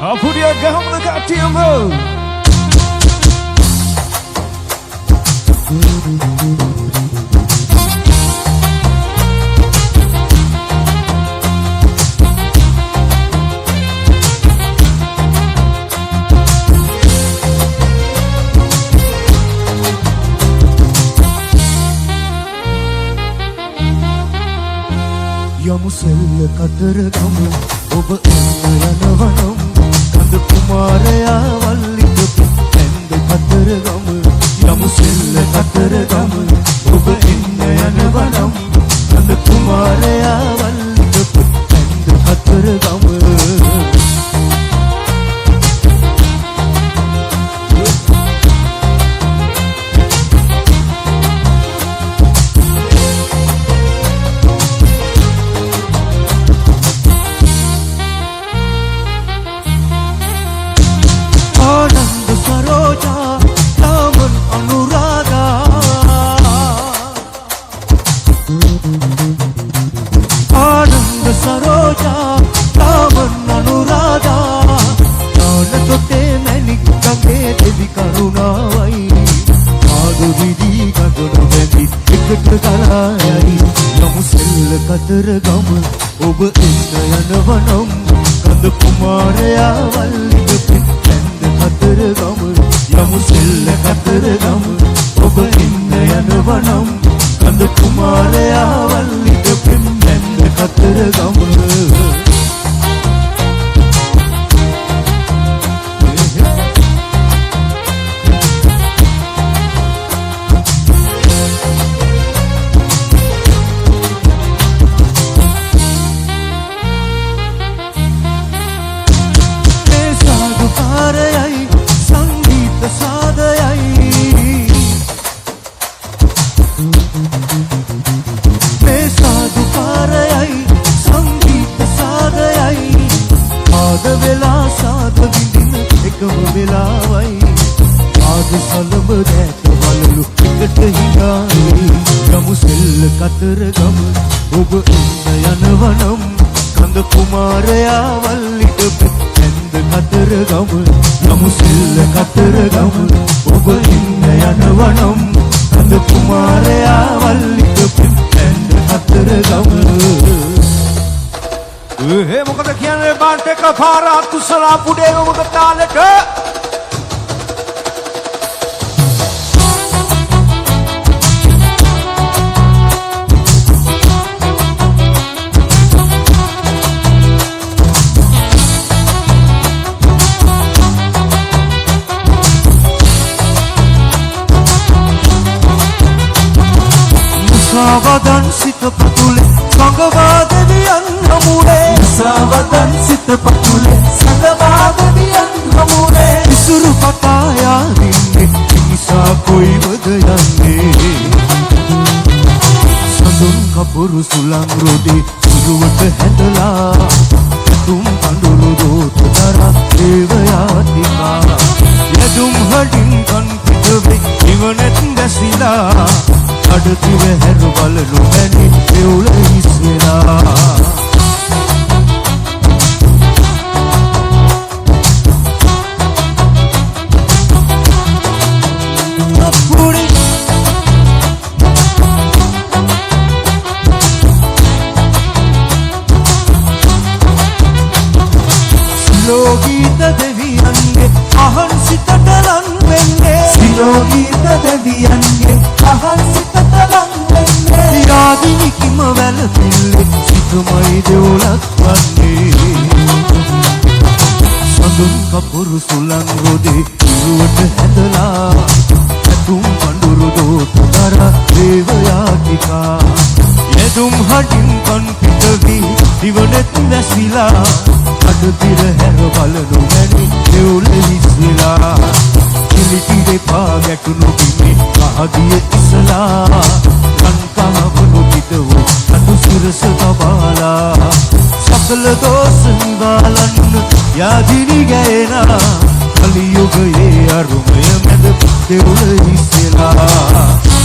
Apa dia gam dekat timu? යමු සෙල්ල කතර ගම ඔබ එන්න යනවනම් කඳ කුමාරයා වල්ලික ඇන්ද කතර ගම යමු සෙල්ල කතර ගම ඔබ එන්න යනවනම් කඳ කුමාරයා වල්ලික ඇන්ද කතර ගම කතර ගම ඔබ එන්න යනවනම් කඳ කුමාරයා වල්ලික ඇන්ද කතර ගම යමු සෙල්ල කතර ගම ඔබ එන්න යනවනම් කඳ කුමාරයා වල්ලික ඇන්ද කතර ගම කතර ගම ඔබ එන්න යනවනම් කඳ කුමාරයා වල්ලික ඇන්ද කතර ගම යමු සෙල්ල කතර ගම ඔබ එන්න යනවනම් කඳ කුමාරයා වල්ලික ඇන්ද කතර ගම මොකද කියන්නේ බාන්ට එක පාරක් තුසලා පුඩේ මොකද තාලෙට සාවදන් සිත පතුලේ සංගවා දෙවියන් හමුවේ සාවදන් සිත පතුලේ සංගවා දෙවියන් හමුවේ ඉසුරු කතායා දින්නේ නිසා කොයිවද යන්නේ සඳුන් කපුරු සුලං රොඩේ සුරුවට හැදලා තුම් පඳුරු දෝත දරා දේවයාතිකා යදුම් හඩින් කන් පිටවේ ඉවනෙත් දැසිලා අඩතිව හැර බලනු මැනි දෙවුල ඉස්සෙලා සිලෝගීත දෙවියන්ගේ අහන් සිතට ලං වෙන්නේ සිලෝගීත දෙවියන්ගේ අහන් සිතට ලං වෙන්නේ යාදිනි කිම වැල පිල්ලේ සිතුමයි දෙවුලක් වන්නේ සඳුන් කපුරු සුලං රොදේ ඉරුවට හැදලා ඇතුම් පඳුරු දෝත දරා දේවයාතිකා යදුම් හඩින් කන් පිටවි දිවනෙත් වැසිලා අඩතිර හැර බලනු මැනි දෙවුල ඉස්සෙලා කිලිටිරේ පා ගැටුණු බිමේ පහදිය ඉසලා ලංකාවනු පිටවෝ අතු සිරස තබාලා සකල දෝෂ නිවාලන්න යාදිනි ගෑනා කලියුගයේ අරුමය මැද දෙවුල ඉස්සෙලා